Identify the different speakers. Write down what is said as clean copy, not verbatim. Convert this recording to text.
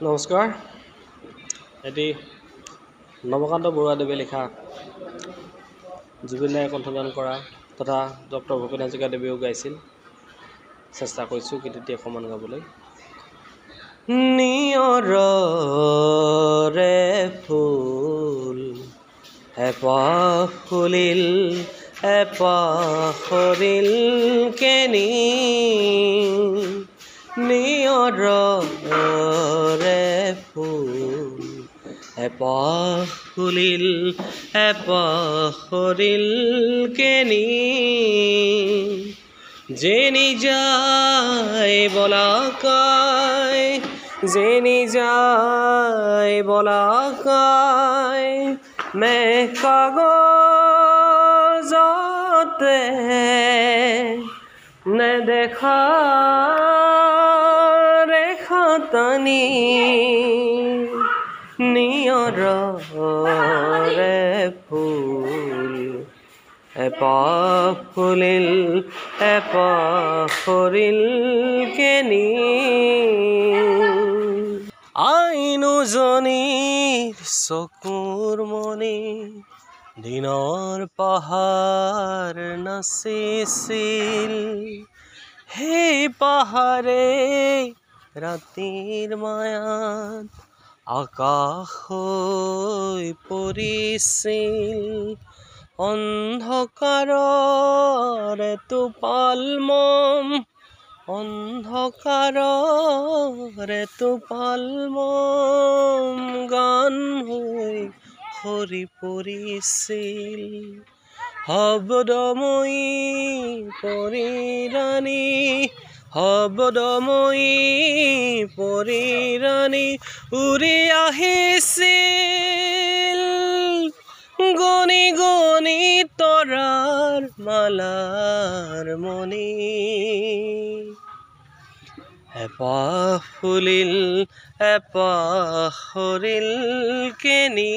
Speaker 1: নমস্কাৰ। এটি নৱকান্ত বৰুৱাদেৱে লিখা জুবিন দায়ে কণ্ঠদান কৰা তথা ডক্টৰ ভূপেন হাজৰিকাদেৱেও গাইছিল। চেষ্টা কৰিছোঁ গীতটি অকণমান গাবলৈ। নিয়ৰৰে ফুল এপাহ ফুলিল এপাহ সৰিল কেনি নিয়ৰৰে ফুল এপাহ ফুলিল এপাহ সৰিল কেনি যেনি যায় বলাকাই যেনি যায় বলাকাই মেঘ কাগজতে নেদেখা ৰেখা টানি নিয়ৰৰে ফুল এপাহ ফুলিল এপাহ সৰিল কেনি আইনুজনীৰ চকুৰ মণি দিনৰ পাহাৰ নাচিছিল সেই পাহাৰে ৰাতিৰ মায়াত আকাশ হৈ পৰিছিল অন্ধকাৰৰে টোপাল মম অন্ধকাৰৰে টোপাল মম গান হৈ সৰি পৰিছিল শব্দময়ী পৰিৰাণী শব্দময়ী পৰিৰাণী উৰি আহিছিল গণি গণি তৰাৰ মালাৰ মণি এপাহ ফুলিল এপাহ সৰিল কেনি